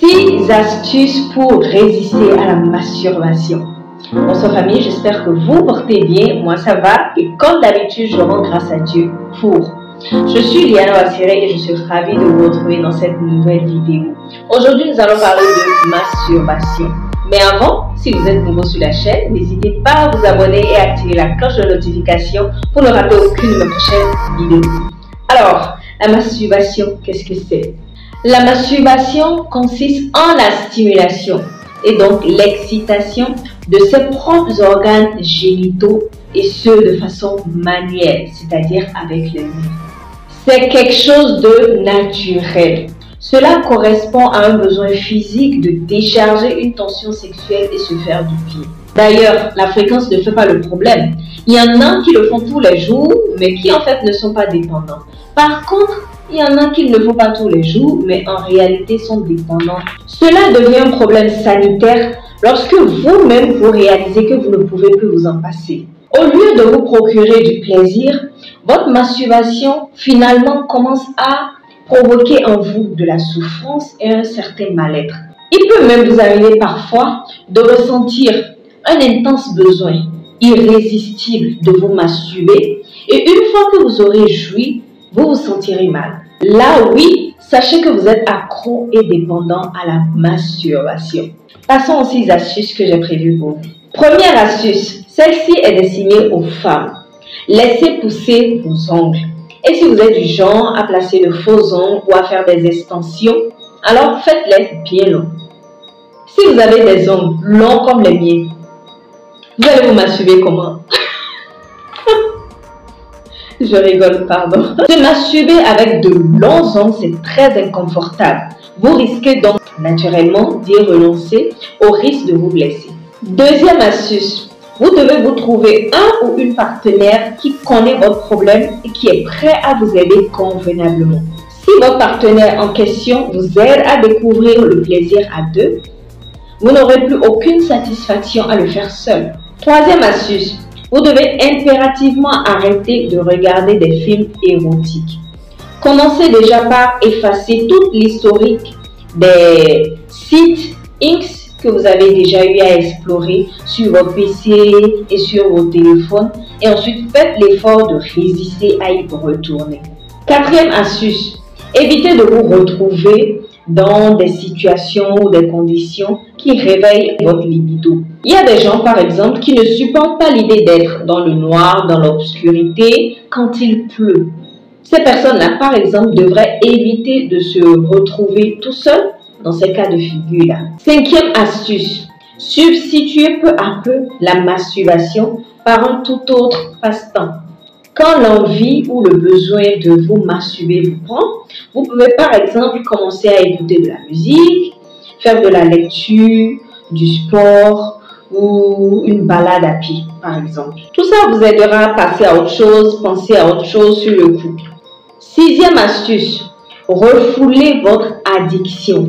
6 astuces pour résister à la masturbation. Bonsoir famille, j'espère que vous portez bien. Moi ça va et comme d'habitude, je rends grâce à Dieu pour. Je suis Liana Wassiré et je suis ravie de vous retrouver dans cette nouvelle vidéo. Aujourd'hui, nous allons parler de masturbation. Mais avant, si vous êtes nouveau sur la chaîne, n'hésitez pas à vous abonner et à activer la cloche de notification pour ne rater aucune de mes prochaines vidéos. Alors, la masturbation, qu'est-ce que c'est? La masturbation consiste en la stimulation et donc l'excitation de ses propres organes génitaux et ce de façon manuelle, c'est-à-dire avec les mains. C'est quelque chose de naturel. Cela correspond à un besoin physique de décharger une tension sexuelle et se faire du bien. D'ailleurs, la fréquence ne fait pas le problème. Il y en a qui le font tous les jours, mais qui en fait ne sont pas dépendants. Par contre, il y en a qui ne le font pas tous les jours, mais en réalité sont dépendants. Cela devient un problème sanitaire lorsque vous-même vous réalisez que vous ne pouvez plus vous en passer. Au lieu de vous procurer du plaisir, votre masturbation finalement commence à provoquer en vous de la souffrance et un certain mal-être. Il peut même vous arriver parfois de ressentir un intense besoin irrésistible de vous masturber et une fois que vous aurez joui, vous vous sentirez mal. Là oui, sachez que vous êtes accro et dépendant à la masturbation. Passons aux 6 astuces que j'ai prévues pour vous. Première astuce, celle-ci est destinée aux femmes. Laissez pousser vos ongles. Et si vous êtes du genre à placer de faux ongles ou à faire des extensions, alors faites-les bien longs. Si vous avez des ongles longs comme les miens, vous allez vous masturber comment? Je rigole, pardon. Se masturber avec de longs ongles, c'est très inconfortable. Vous risquez donc naturellement d'y renoncer au risque de vous blesser. Deuxième astuce, vous devez vous trouver un ou une partenaire qui connaît votre problème et qui est prêt à vous aider convenablement. Si votre partenaire en question vous aide à découvrir le plaisir à deux, vous n'aurez plus aucune satisfaction à le faire seul. Troisième astuce, vous devez impérativement arrêter de regarder des films érotiques. Commencez déjà par effacer toute l'historique des sites X que vous avez déjà eu à explorer sur votre PC et sur vos téléphones et ensuite faites l'effort de résister à y retourner. Quatrième astuce, évitez de vous retrouver dans des situations ou des conditions qui réveillent votre libido. Il y a des gens par exemple qui ne supportent pas l'idée d'être dans le noir, dans l'obscurité quand il pleut. Ces personnes-là par exemple devraient éviter de se retrouver tout seuls dans ces cas de figure-là. Cinquième astuce, substituez peu à peu la masturbation par un tout autre passe-temps. Quand l'envie ou le besoin de vous masturber vous prend, vous pouvez par exemple commencer à écouter de la musique, faire de la lecture, du sport ou une balade à pied par exemple. Tout ça vous aidera à passer à autre chose, penser à autre chose sur le coup. Sixième astuce, refoulez votre addiction.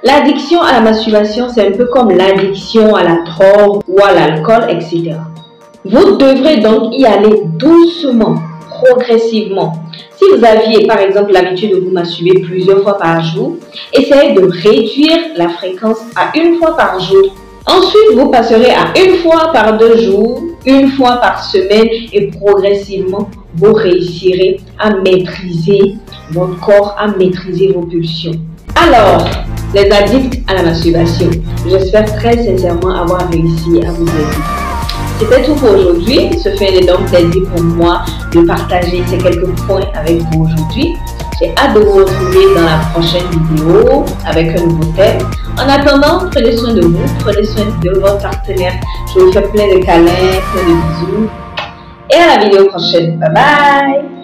L'addiction à la masturbation, c'est un peu comme l'addiction à la drogue ou à l'alcool, etc. Vous devrez donc y aller doucement, progressivement. Si vous aviez par exemple l'habitude de vous masturber plusieurs fois par jour, essayez de réduire la fréquence à 1 fois par jour. Ensuite, vous passerez à 1 fois par 2 jours, 1 fois par semaine et progressivement, vous réussirez à maîtriser votre corps, à maîtriser vos pulsions. Alors, les addicts à la masturbation, j'espère très sincèrement avoir réussi à vous aider. C'était tout pour aujourd'hui. Ce fait un énorme plaisir pour moi de partager ces quelques points avec vous aujourd'hui. J'ai hâte de vous retrouver dans la prochaine vidéo avec un nouveau thème. En attendant, prenez soin de vous, prenez soin de votre partenaire. Je vous fais plein de câlins, plein de bisous. Et à la vidéo prochaine. Bye bye!